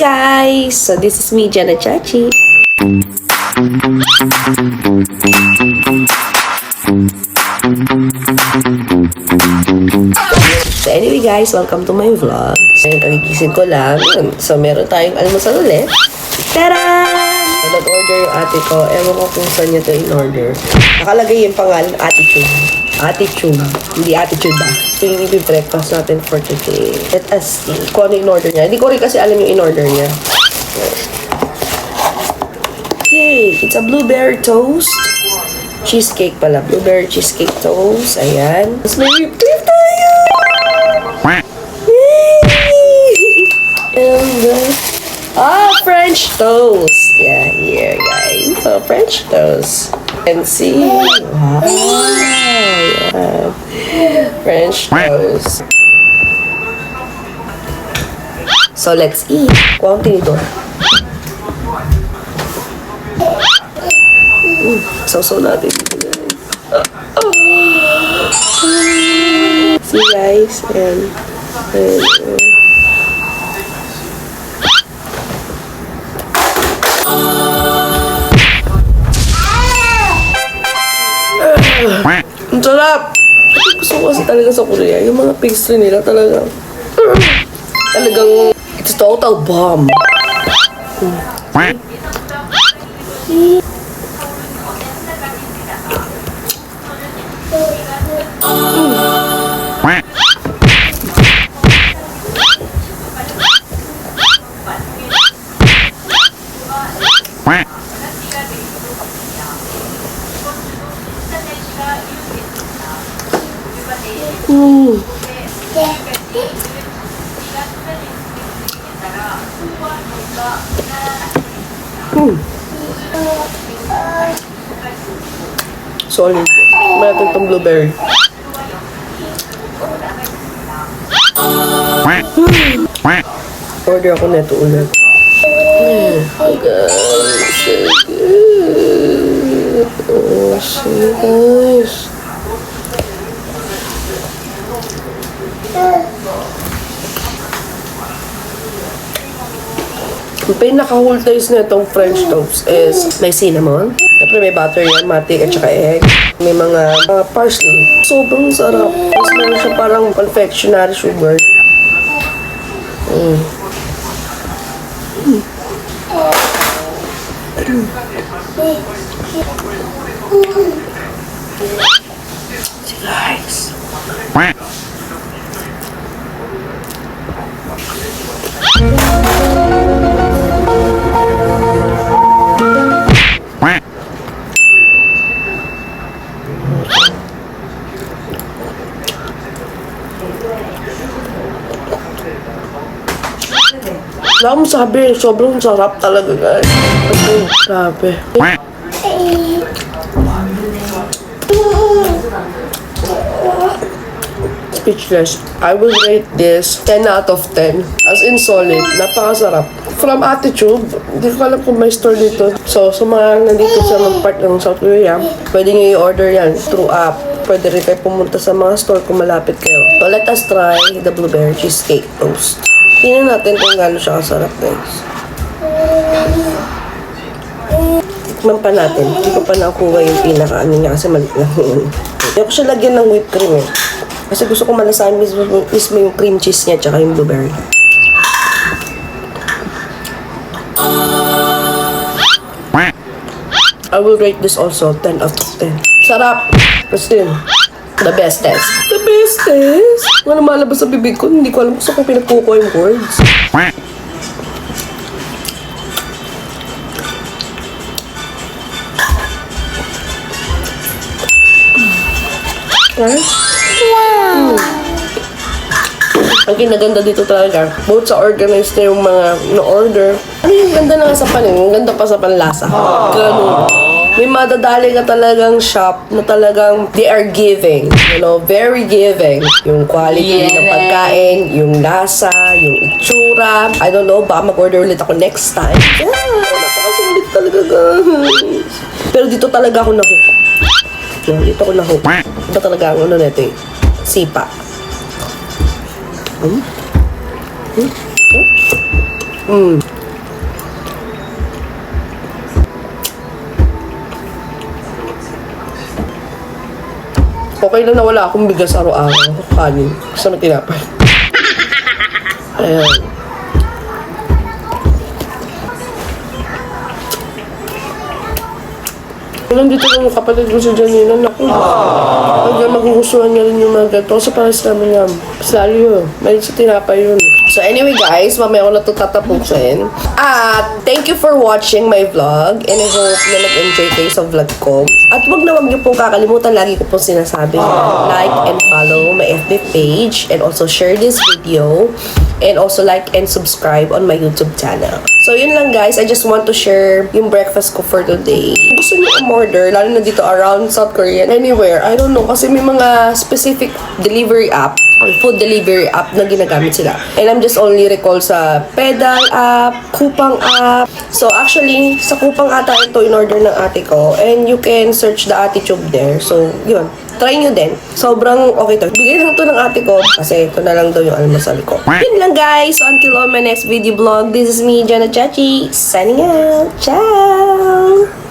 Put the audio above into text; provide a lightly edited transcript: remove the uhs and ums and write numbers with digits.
guys! So this is me, Jenna Chachi. So anyway guys, welcome to my vlog. Ngayon kagigising ko lang. So meron tayong almusal ulit. Tara! So nag-order yung ate ko. Ewan ko kung saan niya ito in-order. Nakalagay yung pangalan, Attitude. Attitude. Hindi attitude ba? So yung i-breakfast natin for today. Let us see kung ano in-order niya. Hindi ko rin kasi alam yung in-order niya. Okay, it's a blueberry toast. Cheesecake pala. Blueberry cheesecake toast. Ayan. Tapos may whipped cream tayo! And French toast. Yeah, here guys. So, French toast. And see. Wow. Yeah. French toast. So, let's eat. Kuha ang tinidor. So natin. See guys. And ang sarap! Gusto ko kasi talaga sa Korea, yung mga pastry nila talagang it's total bomb. Solid. Meron itong blueberry. Order ako neto ulit. Oh guys, so good. Oh shit guys. Ang pinaka-whole taste na itong French toast is may cinnamon. Siyempre may butter yan, matik at saka egg. May mga parsley. Sobrang sarap. Tapos meron siya parang confectionery sugar. See guys. Wala akong sabi, sobrang sarap talaga guys. Grabe. Speechless. I will rate this 10 out of 10. As in solid. Napakasarap. From Attitude, hindi ko alam kung may store dito. So, sa mga nandito sa mga part ng South Korea, pwede nyo i-order yan through app. Pwede rin kayo pumunta sa mga store kung malapit kayo. So, let us try the blueberry cheesecake toast. Tingnan natin kung gaano siya kasarap, guys. Tikman pa natin. Hindi ko pa nakuha yung pinaka-ano niya kasi maliit lang yun. Hindi ko siya lagyan ng whipped cream eh. Kasi gusto ko malasahan mismo yung cream cheese niya tsaka yung blueberry. I will rate this also 10 out of 10. Sarap! Kasi the bestest. The bestest? Nga lumalabas sa bibig ko, hindi ko alam kung saan ko pinagkukuha yung words. Wow! Ang kinaganda dito talaga, both sa organized na yung mga na-order. Ano yung ganda na nga sa panin? Yung ganda pa sa panlasa. Ganun. May madadali ka talagang shop na talagang they are giving. You know, very giving. Yung quality ng pagkain, yung lasa, yung itsura. I don't know, baka mag-order ulit ako next time. Yeah, napakasulit talaga guys. Pero dito talaga ako na-hook. Dito ako na-hook. Ito talaga ang ano neto eh. Sipa. Okay lang na wala akong bigas araw-araw. Kanin. Basta may tinapay. Ayan. Nandito lang yung kapatid ko si Janina. Naku. Hanggang magugustuhan niya rin yung mga ganito. Kasi para sa namin yan. Salyo. May sa tinapay yun. So anyway guys, mamaya ko na ito tatapusin. At thank you for watching my vlog. And I hope na nag-enjoy kayo sa vlog ko. At wag niyo pong kakalimutan. Lagi ko pong sinasabi. Like and follow my FB page. And also share this video. And also like and subscribe on my YouTube channel. So yun lang guys. I just want to share yung breakfast ko for today. Gusto niyo umorder, lalo na dito around South Korea, anywhere. I don't know. Kasi may mga specific delivery app or food delivery app na ginagamit sila. And I'm just only recall sa Pedal app, Coupang app. So actually, sa Coupang ata ito in-order ng ate ko. And you can search the AtiTube there. So yun. Try nyo din. Sobrang okay to. Bigay lang to ng ate ko kasi ito na lang daw yung almasal ko. Yun lang guys. So until on my next video vlog, this is me, Jana Chachi, signing out. Ciao!